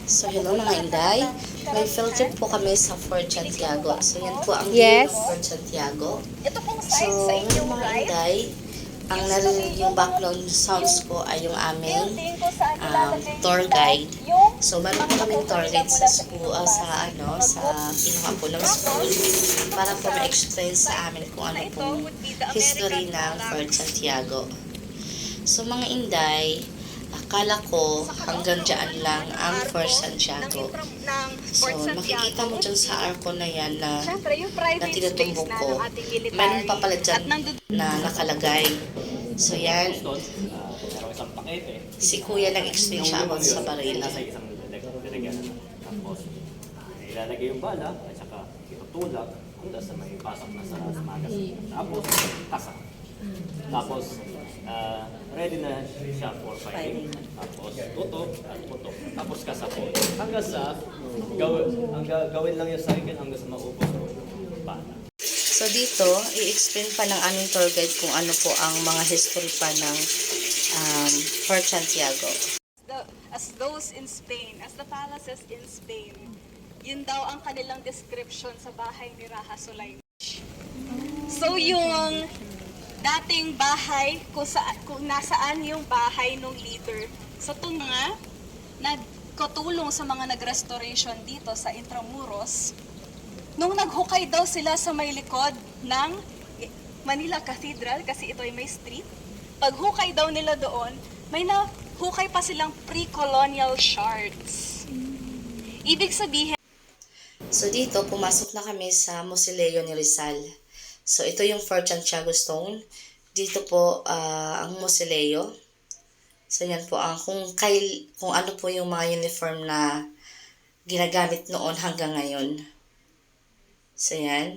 So, hello mga Inday. May field trip po kami sa Fort Santiago. So, yan po ang view ng Fort Santiago. So, ngayon mga Inday, ang narinig yung background sounds ko ay yung aming tour guide. So, meron po kami tour guide sa school, sa kinuha po ng school para po ma-explain sa amin kung ano pong history ng Fort Santiago. So, mga Inday, akala ko hanggang dyan lang ang Fort Santiago. So, makikita mo dyan sa arko na yan na tinutumbok ko. Meron pa pala dyan na nakalagay. So, yan. Si Kuya nag-explain siya about sa baril. Ilalagay yung bala at saka itutulak hanggang sa may pasok na sa magazine. Tapos, tasa. Tapos, ready na siya for firing. Tapos, tutok at putok. Tapos, kasapot. Hanggang sa, gawin lang yung cycle hanggang sa maubos yung bala. So, dito, i-explain pa ng aming tour guide kung ano po ang mga history pa ng Fort Santiago. As those in Spain, as the palaces in Spain, yun daw ang kanilang description sa bahay ni Raja Sulaiman. So, yung dating bahay, kung nasaan yung bahay ng leader. So ito nga, nagkatulong sa mga nag-restoration dito sa Intramuros, nung naghukay daw sila sa may likod ng Manila Cathedral, kasi ito ay may street, paghukay daw nila doon, may nahukay pa silang pre-colonial shards. Ibig sabihin, so dito, pumasok na kami sa Mausoleo ni Rizal. So, ito yung Fort Santiago Stone. Dito po ang Mausoleo. So, yan po ang kung ano po yung mga uniform na ginagamit noon hanggang ngayon. So, yan.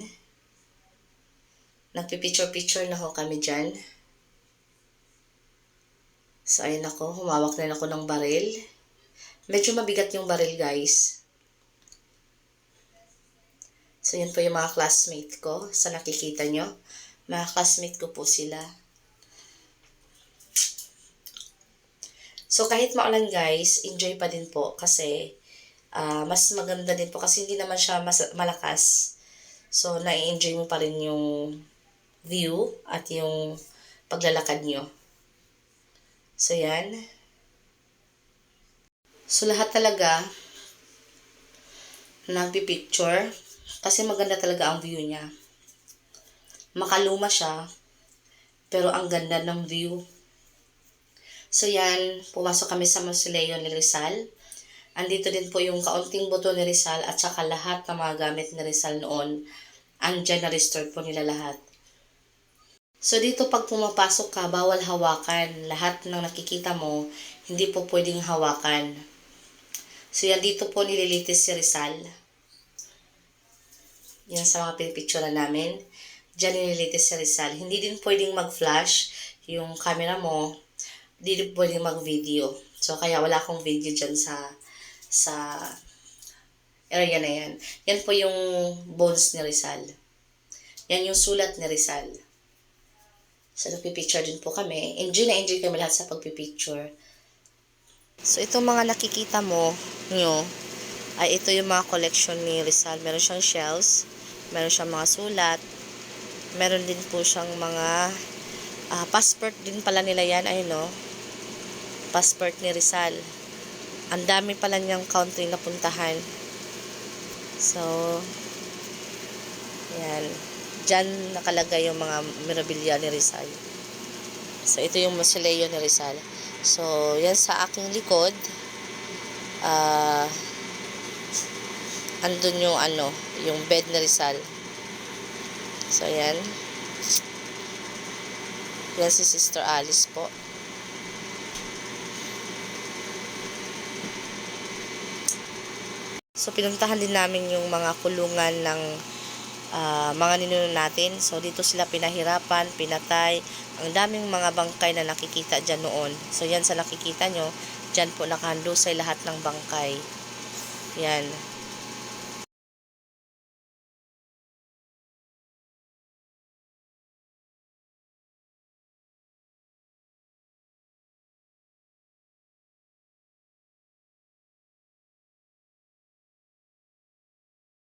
Nagpipicture-picture na ho kami dyan. So, ayun ako. Humawak na ako ng baril. Medyo mabigat yung baril, guys. So, yun po yung mga classmate ko. Sa nakikita nyo. Mga classmate ko po sila. So, kahit maulan guys, enjoy pa din po. Kasi, mas maganda din po. Kasi hindi naman siya malakas. So, nai-enjoy mo pa rin yung view at yung paglalakad nyo. So, yan. So, lahat talaga nagpipicture. Kasi maganda talaga ang view niya. Makaluma siya, pero ang ganda ng view. So yan, pumasok kami sa Mausoleo ni Rizal. Andito din po yung kaunting buto ni Rizal at saka lahat ng mga gamit ni Rizal noon. Andyan na-restore po nila lahat. So dito pag pumapasok ka, bawal hawakan. Lahat ng nakikita mo, hindi po pwedeng hawakan. So yan, dito po nililitis si Rizal. Yan sa mga pinipicture namin. Diyan nililitis si Rizal. Hindi din pwedeng mag-flash yung camera mo. Hindi din pwedeng mag-video. So, kaya wala akong video dyan sa area na yan. Yan po yung bones ni Rizal. Yan yung sulat ni Rizal. So, nagpipicture din po kami. Enjoy na enjoy kami lahat sa pagpipicture. So, itong mga nakikita mo nyo, ay ito yung mga collection ni Rizal. Meron siyang shells. Meron siyang mga sulat. Meron din po siyang mga passport din pala nila yan. Ayun no. Passport ni Rizal. Ang dami pala niyang country na puntahan. So, yan. Diyan nakalagay yung mga memorabilia ni Rizal. So, ito yung Mausoleo ni Rizal. So, yan sa aking likod. Andun yung yung bed ni Rizal. So, yan. Yan si Sister Alice po. So, pinuntahan din namin yung mga kulungan ng mga ninuno natin. So, dito sila pinahirapan, pinatay. Ang daming mga bangkay na nakikita dyan noon. So, yan sa nakikita nyo. Dyan po nakahandusay lahat ng bangkay. Yan.